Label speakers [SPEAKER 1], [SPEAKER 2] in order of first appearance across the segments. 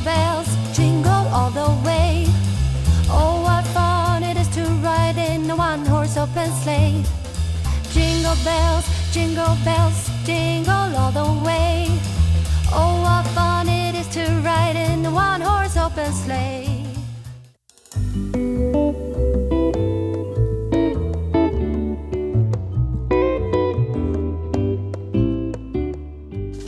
[SPEAKER 1] bells, jingle all the way. Oh, what fun it is to ride in a one-horse open sleigh. Jingle bells, jingle all the way. Oh, what fun it is to ride in a one-horse open sleigh.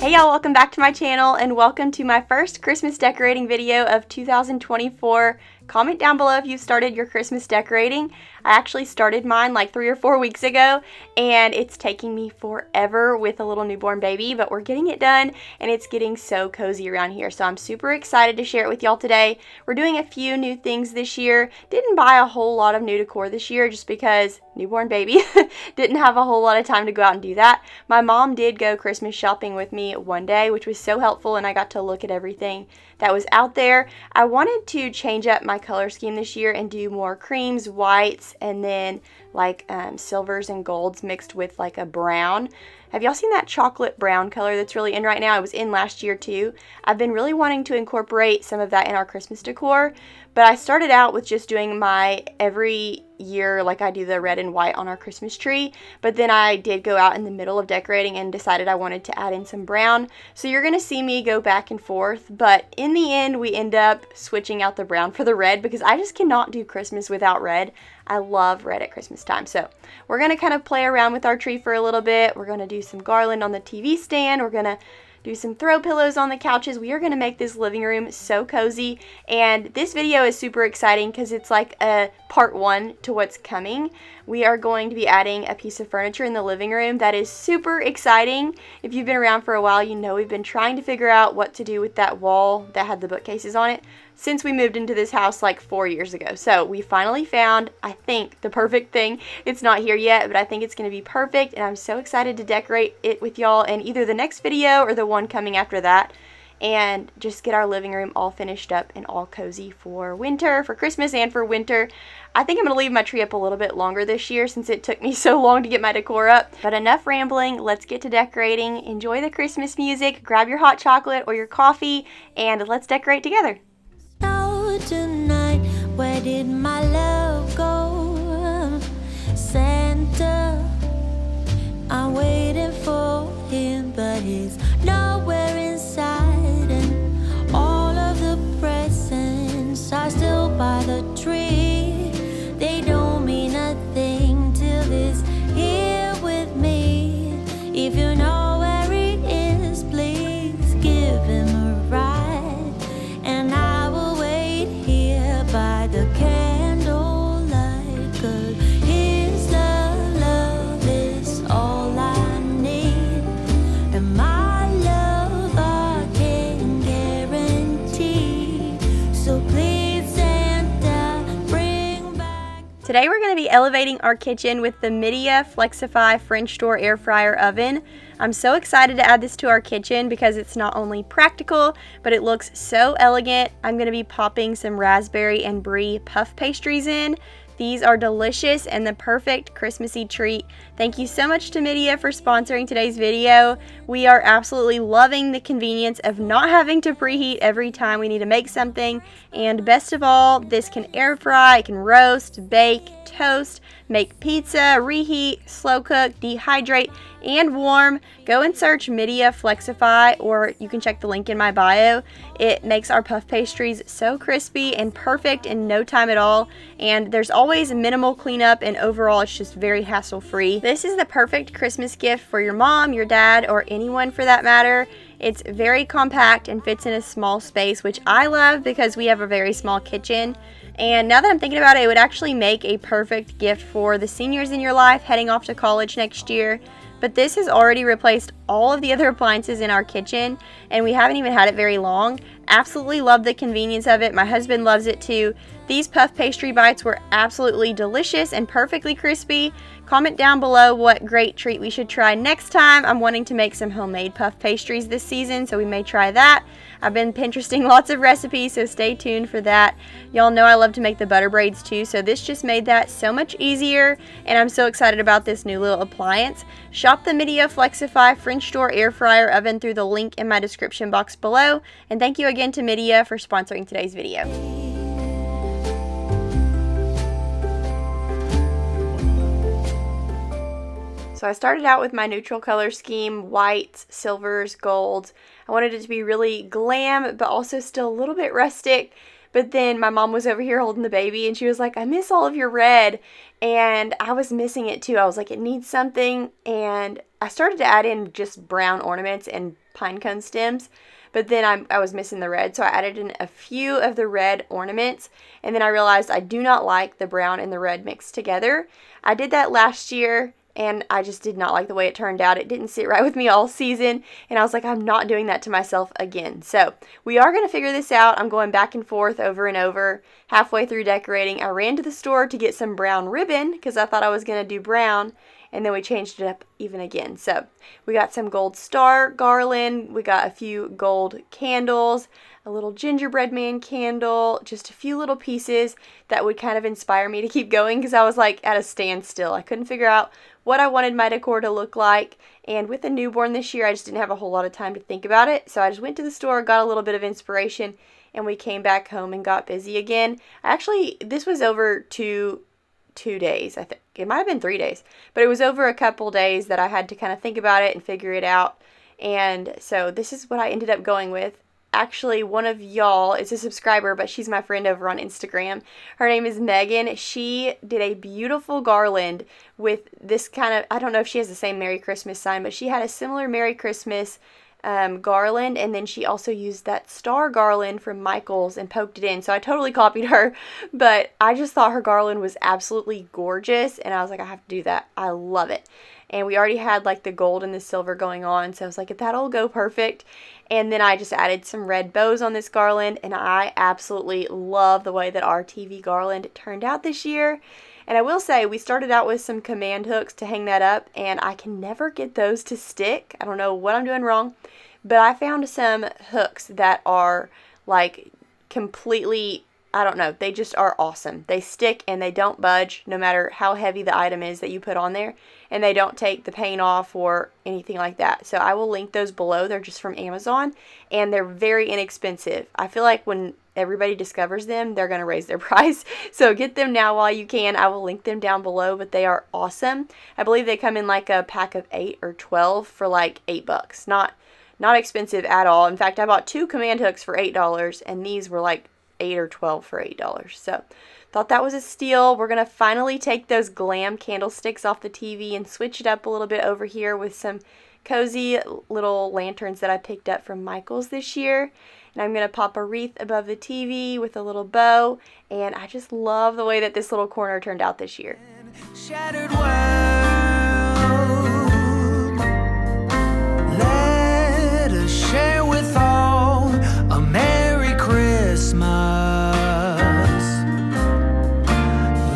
[SPEAKER 2] Hey y'all, welcome back to my channel and welcome to my first Christmas decorating video of 2024. Comment down below if you've started your Christmas decorating. I actually started mine like 3 or 4 weeks ago and it's taking me forever with a little newborn baby, but we're getting it done and it's getting so cozy around here. So I'm super excited to share it with y'all today. We're doing a few new things this year. Didn't buy a whole lot of new decor this year just because newborn baby. Didn't have a whole lot of time to go out and do that. My mom did go Christmas shopping with me one day, which was so helpful, and I got to look at everything that was out there. I wanted to change up my color scheme this year and do more creams, whites, and then like silvers and golds mixed with like a brown. Have y'all seen that chocolate brown color that's really in right now? It was in last year too. I've been really wanting to incorporate some of that in our Christmas decor, but I started out with just doing my every year, like I do the red and white on our Christmas tree, but then I did go out in the middle of decorating and decided I wanted to add in some brown. So you're gonna see me go back and forth, but in the end we end up switching out the brown for the red because I just cannot do Christmas without red. I love red at Christmas time. So we're gonna kind of play around with our tree for a little bit. We're gonna do some garland on the TV stand. We're gonna do some throw pillows on the couches. We are going to make this living room so cozy, and this video is super exciting because it's like a part 1 to what's coming. We are going to be adding a piece of furniture in the living room that is super exciting. If you've been around for a while, you know we've been trying to figure out what to do with that wall that had the bookcases on it since we moved into this house like 4 years ago. So we finally found, I think, the perfect thing. It's not here yet, but I think it's going to be perfect, and I'm so excited to decorate it with y'all in either the next video or the one coming after that, and just get our living room all finished up and all cozy for winter, for Christmas and for winter. I think I'm going to leave my tree up a little bit longer this year since it took me so long to get my decor up. But enough rambling, let's get to decorating. Enjoy the Christmas music, grab your hot chocolate or your coffee, and let's decorate together.
[SPEAKER 1] Tonight, where did my love go? Santa, I'm waiting for him, but he's nowhere inside, and all of the presents are still by the tree. They don't mean a thing till he's here with me. If you know where he is, please give him a ride, and I will wait here by the candlelight, 'cause his love is all I need, and my love I can guarantee. So please, Santa, bring back.
[SPEAKER 2] Today we're going to be elevating our kitchen with the MIDEA FLEXIFY French door air fryer oven. I'm so excited to add this to our kitchen because it's not only practical, but it looks so elegant. I'm going to be popping some raspberry and brie puff pastries in. These are delicious and the perfect Christmassy treat. Thank you so much to MIDEA for sponsoring today's video. We are absolutely loving the convenience of not having to preheat every time we need to make something. And best of all, this can air fry, it can roast, bake, toast, make pizza, reheat, slow cook, dehydrate, and warm. Go and search MIDEA FLEXIFY, or you can check the link in my bio. It makes our puff pastries so crispy and perfect in no time at all, and there's always minimal cleanup, and overall it's just very hassle-free. This is the perfect Christmas gift for your mom, your dad, or anyone for that matter. It's very compact and fits in a small space, which I love because we have a very small kitchen. And now that I'm thinking about it, it would actually make a perfect gift for the seniors in your life heading off to college next year. But this has already replaced all of the other appliances in our kitchen, and we haven't even had it very long. Absolutely love the convenience of it. My husband loves it too. These puff pastry bites were absolutely delicious and perfectly crispy. Comment down below what great treat we should try next time. I'm wanting to make some homemade puff pastries this season, so we may try that. I've been Pinteresting lots of recipes, so stay tuned for that. Y'all know I love to make the butter braids too, so this just made that so much easier, and I'm so excited about this new little appliance. Shop the MIDEA FLEXIFY French door air fryer oven through the link in my description box below, and thank you again to MIDEA for sponsoring today's video. So I started out with my neutral color scheme, whites, silvers, golds. I wanted it to be really glam, but also still a little bit rustic. But then my mom was over here holding the baby, and she was like, I miss all of your red. And I was missing it too. I was like, it needs something. And I started to add in just brown ornaments and pine cone stems. But then I was missing the red, so I added in a few of the red ornaments. And then I realized I do not like the brown and the red mixed together. I did that last year, and I just did not like the way it turned out. It didn't sit right with me all season, and I was like, I'm not doing that to myself again. So we are going to figure this out. I'm going back and forth over and over. Halfway through decorating, I ran to the store to get some brown ribbon because I thought I was going to do brown, and then we changed it up even again. So we got some gold star garland, we got a few gold candles, a little gingerbread man candle, just a few little pieces that would kind of inspire me to keep going because I was like at a standstill. I couldn't figure out what I wanted my decor to look like, and with a newborn this year, I just didn't have a whole lot of time to think about it. So I just went to the store, got a little bit of inspiration, and we came back home and got busy again. This was over two days, I think. It might have been 3 days, but it was over a couple days that I had to kind of think about it and figure it out. And so this is what I ended up going with. Actually, one of y'all is a subscriber, but she's my friend over on Instagram. Her name is Megan. She did a beautiful garland with this kind of, I don't know if she has the same Merry Christmas sign, but she had a similar Merry Christmas garland, and then she also used that star garland from Michael's and poked it in. So I totally copied her, but I just thought her garland was absolutely gorgeous, and I was like, I have to do that. I love it. And we already had like the gold and the silver going on, so I was like, that'll go perfect. And then I just added some red bows on this garland, and I absolutely love the way that our TV garland turned out this year. And I will say, we started out with some command hooks to hang that up, and I can never get those to stick. I don't know what I'm doing wrong, but I found some hooks that are like completely, I don't know, they just are awesome. They stick and they don't budge no matter how heavy the item is that you put on there, and they don't take the paint off or anything like that. So I will link those below. They're just from Amazon, and they're very inexpensive. I feel like when everybody discovers them, they're going to raise their price. So get them now while you can. I will link them down below, but they are awesome. I believe they come in like a pack of 8 or 12 for like $8. Not expensive at all. In fact, I bought 2 command hooks for $8, and these were like 8 or 12 for $8. So thought that was a steal. We're going to finally take those glam candlesticks off the TV and switch it up a little bit over here with some cozy little lanterns that I picked up from Michael's this year. And I'm going to pop a wreath above the TV with a little bow, and I just love the way that this little corner turned out this year.
[SPEAKER 3] Shattered world, let us share with all a Merry Christmas.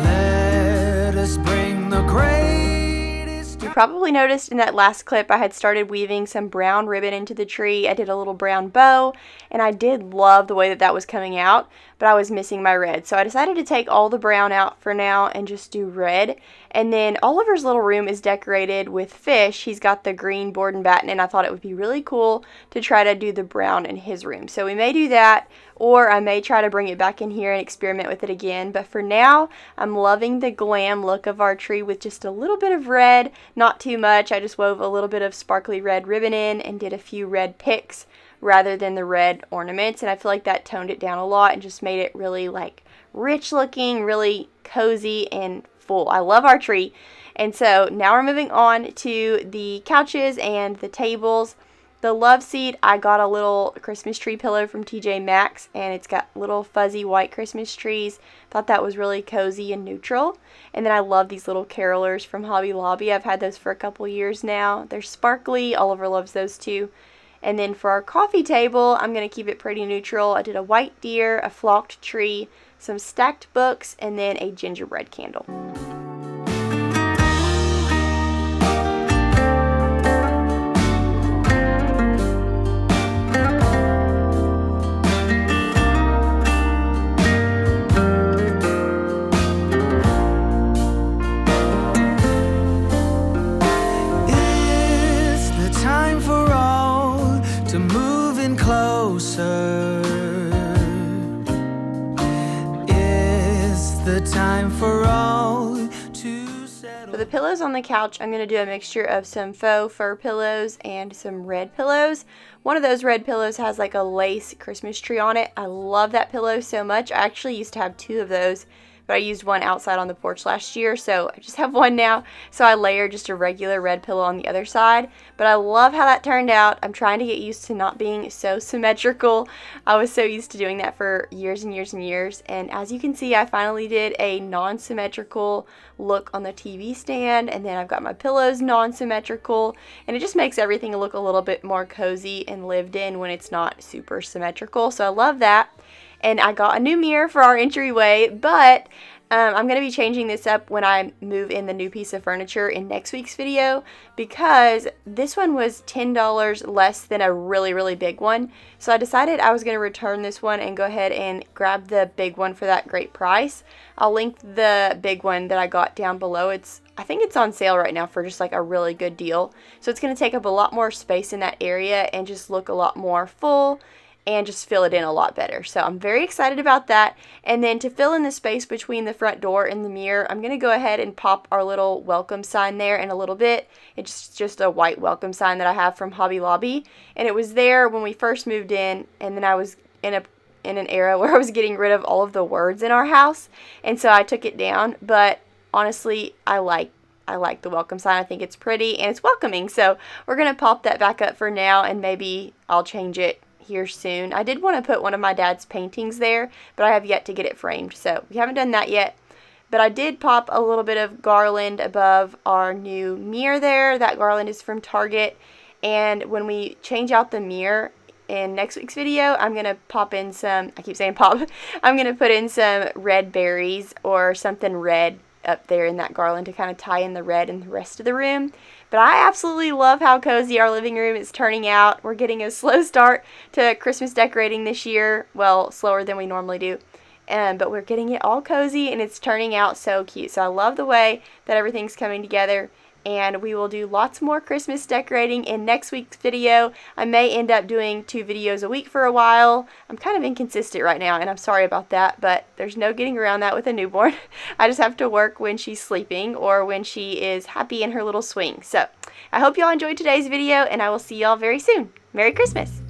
[SPEAKER 3] Let us bring the greatest.
[SPEAKER 2] You probably noticed in that last clip I had started weaving some brown ribbon into the tree. I did a little brown bow, and I did love the way that was coming out, but I was missing my red. So I decided to take all the brown out for now and just do red. And then Oliver's little room is decorated with fish. He's got the green board and batten, and I thought it would be really cool to try to do the brown in his room. So we may do that, or I may try to bring it back in here and experiment with it again. But for now, I'm loving the glam look of our tree with just a little bit of red, not too much. I just wove a little bit of sparkly red ribbon in and did a few red picks rather than the red ornaments, and I feel like that toned it down a lot and just made it really like rich looking, really cozy and full. I love our tree. And so now we're moving on to the couches and the tables. The love seat, I got a little Christmas tree pillow from TJ Maxx, and it's got little fuzzy white Christmas trees. Thought that was really cozy and neutral. And then I love these little carolers from Hobby Lobby. I've had those for a couple years now. They're sparkly. Oliver loves those too. And then for our coffee table, I'm going to keep it pretty neutral. I did a white deer, a flocked tree, some stacked books, and then a gingerbread candle.
[SPEAKER 3] It's the time for all to move in closer. It's the time for all to settle.
[SPEAKER 2] For the pillows on the couch, I'm going to do a mixture of some faux fur pillows and some red pillows. One of those red pillows has like a lace Christmas tree on it. I love that pillow so much. I actually used to have 2 of those, but I used one outside on the porch last year, so I just have one now. So I layered just a regular red pillow on the other side, but I love how that turned out. I'm trying to get used to not being so symmetrical. I was so used to doing that for years and years and years, and as you can see, I finally did a non-symmetrical look on the TV stand, and then I've got my pillows non-symmetrical, and it just makes everything look a little bit more cozy and lived in when it's not super symmetrical, so I love that. And I got a new mirror for our entryway, but I'm going to be changing this up when I move in the new piece of furniture in next week's video, because this one was $10 less than a really, really big one. So I decided I was going to return this one and go ahead and grab the big one for that great price. I'll link the big one that I got down below. I think it's on sale right now for just like a really good deal. So it's going to take up a lot more space in that area and just look a lot more full and just fill it in a lot better. So I'm very excited about that. And then to fill in the space between the front door and the mirror, I'm going to go ahead and pop our little welcome sign there in a little bit. It's just a white welcome sign that I have from Hobby Lobby. And it was there when we first moved in, and then I was in an era where I was getting rid of all of the words in our house. And so I took it down, but honestly, I like the welcome sign. I think it's pretty and it's welcoming. So we're going to pop that back up for now, and maybe I'll change it here soon. I did want to put one of my dad's paintings there, but I have yet to get it framed, so we haven't done that yet. But I did pop a little bit of garland above our new mirror there. That garland is from Target, and when we change out the mirror in next week's video, I'm going to pop in some, I keep saying pop, I'm going to put in some red berries or something red up there in that garland to kind of tie in the red in the rest of the room. But I absolutely love how cozy our living room is turning out. We're getting a slow start to Christmas decorating this year. Well, slower than we normally do. But we're getting it all cozy, and it's turning out so cute. So I love the way that everything's coming together. And we will do lots more Christmas decorating in next week's video. I may end up doing 2 videos a week for a while. I'm kind of inconsistent right now, and I'm sorry about that, but there's no getting around that with a newborn. I just have to work when she's sleeping or when she is happy in her little swing. So I hope y'all enjoyed today's video, and I will see y'all very soon. Merry Christmas!